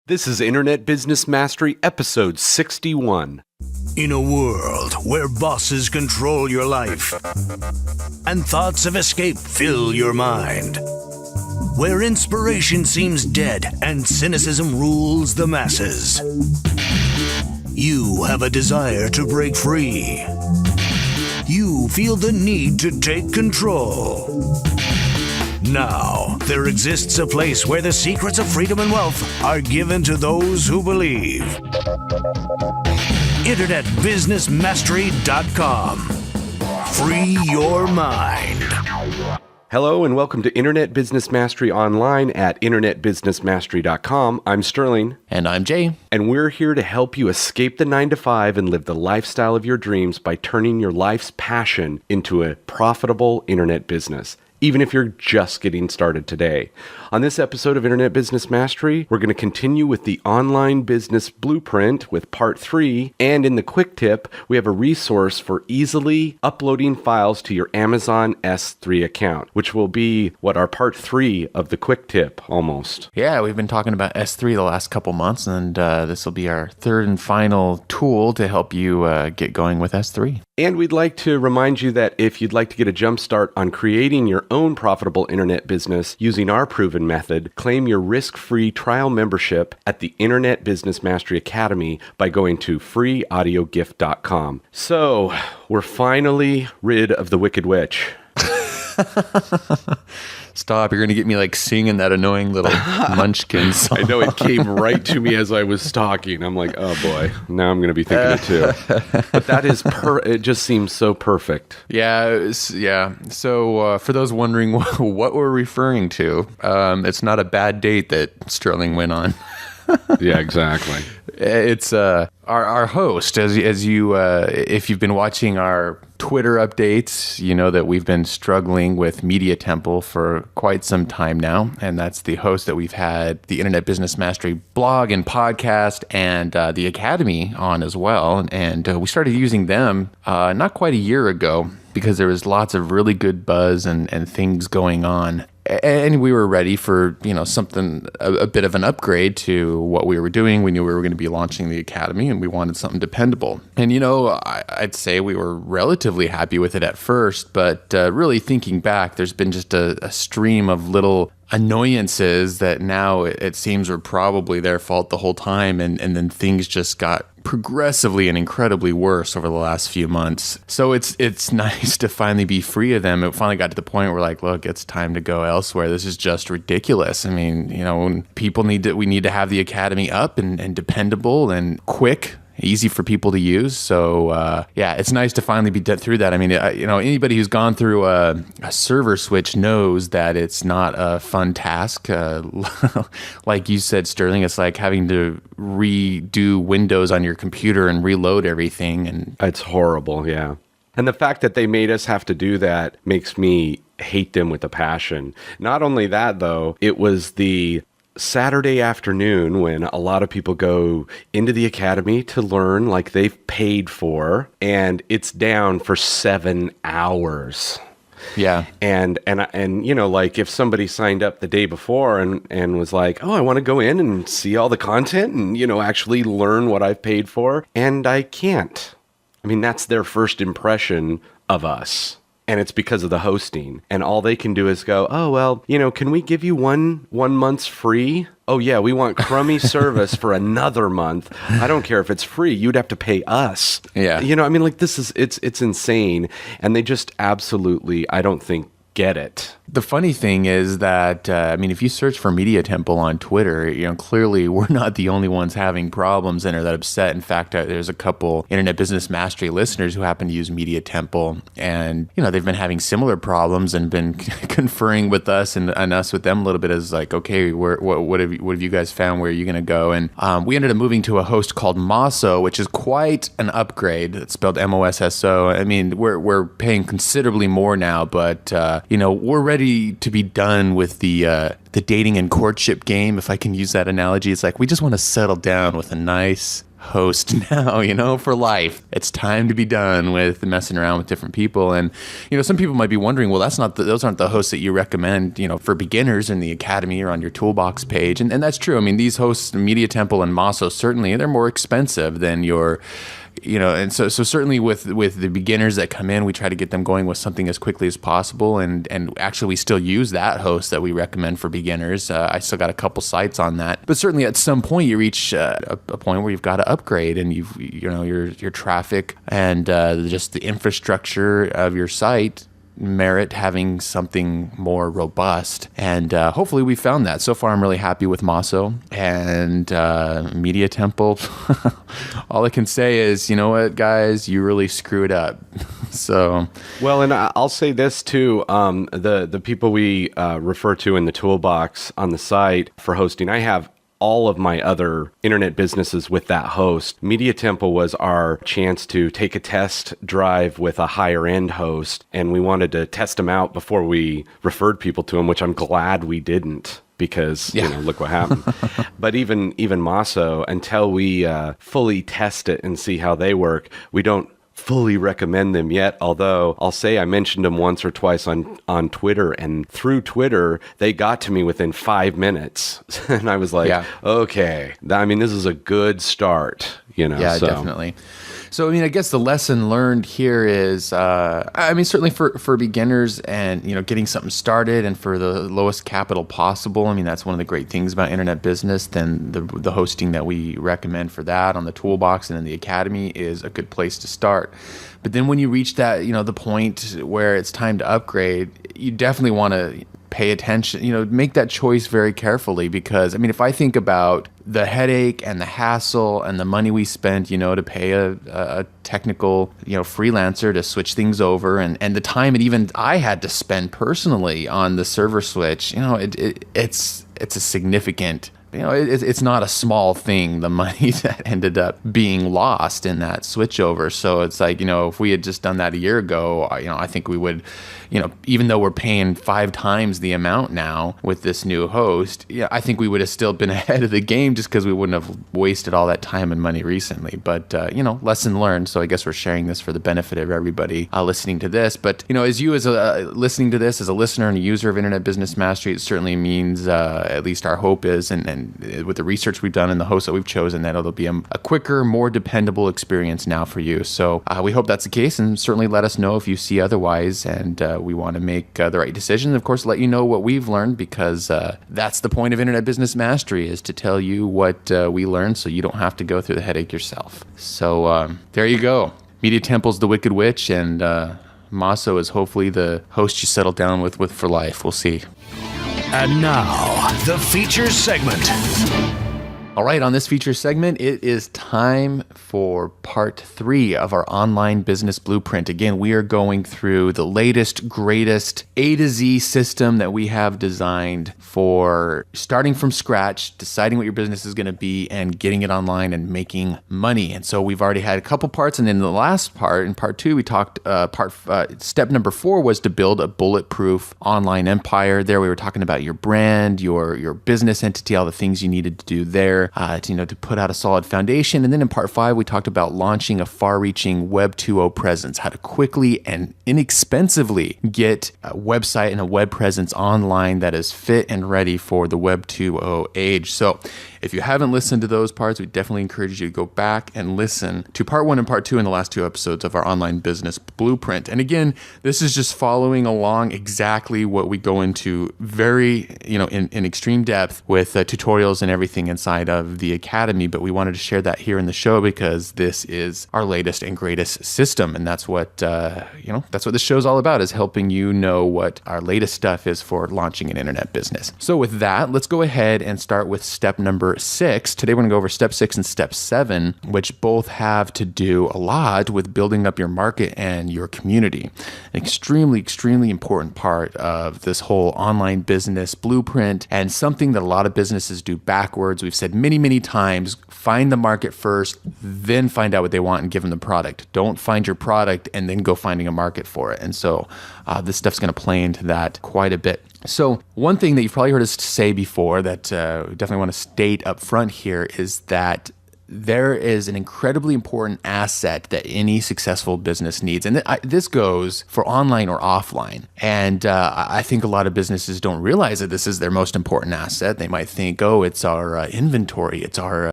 This is Internet Business Mastery, episode 61. In a world where bosses control your life and thoughts of escape fill your mind, where inspiration seems dead and cynicism rules the masses, you have a desire to break free. You feel the need to take control. Now, there exists a place where the secrets of freedom and wealth are given to those who believe. InternetBusinessMastery.com. Free your mind. Hello and welcome to Internet Business Mastery online at InternetBusinessMastery.com. I'm Sterling. And I'm Jay. And we're here to help you escape the 9-to-5 and live the lifestyle of your dreams by turning your life's passion into a profitable internet business, even if you're just getting started today. On this episode of Internet Business Mastery, we're going to continue with the online business blueprint with part 3. And in the quick tip, we have a resource for easily uploading files to your Amazon S3 account, which will be our part 3 of the quick tip almost. Yeah, we've been talking about S3 the last couple months, and this will be our third and final tool to help you get going with S3. And we'd like to remind you that if you'd like to get a jump start on creating your own profitable internet business using our proven method, claim your risk-free trial membership at the Internet Business Mastery Academy by going to freeaudiogift.com. So, we're finally rid of the Wicked Witch. Stop, you're going to get me singing that annoying little Munchkin song. I know, it came right to me as I was talking. I'm like, oh boy, now I'm going to be thinking it too. But that is, it just seems so perfect. Yeah. So for those wondering what we're referring to, it's not a bad date that Sterling went on. Yeah, exactly. It's our host, as you if you've been watching our Twitter updates, you know that we've been struggling with Media Temple for quite some time now, and that's the host that we've had the Internet Business Mastery blog and podcast and the Academy on as well, and we started using them not quite a year ago because there was lots of really good buzz and things going on. And we were ready for, something, a bit of an upgrade to what we were doing. We knew we were going to be launching the Academy and we wanted something dependable. And, I'd say we were relatively happy with it at first, but really thinking back, there's been just a stream of little annoyances that now it seems were probably their fault the whole time. And then things just got progressively and incredibly worse over the last few months. So it's nice to finally be free of them. It finally got to the point where look, it's time to go elsewhere. This is just ridiculous. I mean, when people we need to have the Academy up and dependable and quick, easy for people to use. So it's nice to finally be through that. I mean, anybody who's gone through a server switch knows that it's not a fun task. Like you said, Sterling, it's like having to redo Windows on your computer and reload everything. And it's horrible, yeah. And the fact that they made us have to do that makes me hate them with a passion. Not only that, though, it was the Saturday afternoon when a lot of people go into the Academy to learn like they've paid for, and it's down for 7 hours. Yeah. And if somebody signed up the day before and was like, oh, I want to go in and see all the content and, actually learn what I've paid for, and I can't. I mean, that's their first impression of us. And it's because of the hosting. And all they can do is go, oh, well, can we give you one month's free? Oh, yeah, we want crummy service for another month. I don't care if it's free. You'd have to pay us. Yeah. This is, it's insane. And they just absolutely, I don't think, get it. The funny thing is that, if you search for Media Temple on Twitter, clearly we're not the only ones having problems and are that upset. In fact, there's a couple Internet Business Mastery listeners who happen to use Media Temple, and, they've been having similar problems and been conferring with us and us with them a little bit as okay, what have you guys found? Where are you going to go? And we ended up moving to a host called Mosso, which is quite an upgrade. It's spelled Mosso. I mean, we're paying considerably more now, but, we're ready to be done with the dating and courtship game, if I can use that analogy. It's like we just want to settle down with a nice host now, for life. It's time to be done with messing around with different people. And, some people might be wondering, well, those aren't the hosts that you recommend, for beginners in the academy or on your toolbox page. And that's true. I mean, these hosts, Media Temple and Mosso, certainly they're more expensive than your, and so certainly with the beginners that come in, we try to get them going with something as quickly as possible. And actually, we still use that host that we recommend for beginners. I still got a couple sites on that. But certainly, at some point, you reach a point where you've got to upgrade, and your traffic and just the infrastructure of your site merit having something more robust. And hopefully we found that. So far, I'm really happy with Mosso and Media Temple. All I can say is, you know what, guys, you really screwed up. So, well, and I'll say this too: the people we refer to in the toolbox on the site for hosting, I have all of my other internet businesses with that host. Media Temple was our chance to take a test drive with a higher end host, and we wanted to test them out before we referred people to them, which I'm glad we didn't, because look what happened. But even Mosso, until we fully test it and see how they work, we don't fully recommend them yet, although I'll say I mentioned them once or twice on Twitter, and through Twitter they got to me within 5 minutes and I was like, okay, I mean, this is a good start, Yeah, so. Definitely. So, I mean, I guess the lesson learned here is, certainly for beginners and, getting something started and for the lowest capital possible. I mean, that's one of the great things about internet business. Then the hosting that we recommend for that on the toolbox and in the academy is a good place to start. But then when you reach that, the point where it's time to upgrade, you definitely want to pay attention, make that choice very carefully, because, I mean, if I think about the headache and the hassle and the money we spent, to pay a technical, freelancer to switch things over, and the time and even I had to spend personally on the server switch, it's a significant, it's not a small thing, the money that ended up being lost in that switchover. So it's like, if we had just done that a year ago, I think we would, even though we're paying 5 times the amount now with this new host, I think we would have still been ahead of the game just because we wouldn't have wasted all that time and money recently. But, lesson learned. So I guess we're sharing this for the benefit of everybody listening to this. But, as you listening to this as a listener and a user of Internet Business Mastery, it certainly means, at least our hope is, and with the research we've done and the hosts that we've chosen, that it'll be a quicker, more dependable experience now for you. So we hope that's the case, and certainly let us know if you see otherwise. And we want to make the right decision. Of course, let you know what we've learned, because that's the point of Internet Business Mastery, is to tell you what we learned so you don't have to go through the headache yourself. So there you go. Media Temple's the Wicked Witch, and Mosso is hopefully the host you settle down with for life. We'll see. And now, the features segment. All right, on this feature segment, it is time for part 3 of our online business blueprint. Again, we are going through the latest, greatest A to Z system that we have designed for starting from scratch, deciding what your business is going to be, and getting it online and making money. And so we've already had a couple parts, and in the last part, in part 2, we talked, step number 4 was to build a bulletproof online empire. There we were talking about your brand, your business entity, all the things you needed to do there. To put out a solid foundation. And then in part 5, we talked about launching a far-reaching Web 2.0 presence, how to quickly and inexpensively get a website and a web presence online that is fit and ready for the Web 2.0 age. So if you haven't listened to those parts, we definitely encourage you to go back and listen to part 1 and part 2 in the last 2 episodes of our online business blueprint. And again, this is just following along exactly what we go into very, in extreme depth with tutorials and everything inside of the academy. But we wanted to share that here in the show because this is our latest and greatest system. And that's what, that's what this show's all about, is helping you know what our latest stuff is for launching an internet business. So with that, let's go ahead and start with step number 6. Today we're going to go over step 6 and step 7, which both have to do a lot with building up your market and your community. An extremely, extremely important part of this whole online business blueprint, and something that a lot of businesses do backwards. We've said many, many times, find the market first, then find out what they want and give them the product. Don't find your product and then go finding a market for it. And so this stuff's going to play into that quite a bit. So one thing that you've probably heard us say before that we definitely want to state up front here is that there is an incredibly important asset that any successful business needs. And this goes for online or offline. And I think a lot of businesses don't realize that this is their most important asset. They might think, oh, it's our inventory, it's our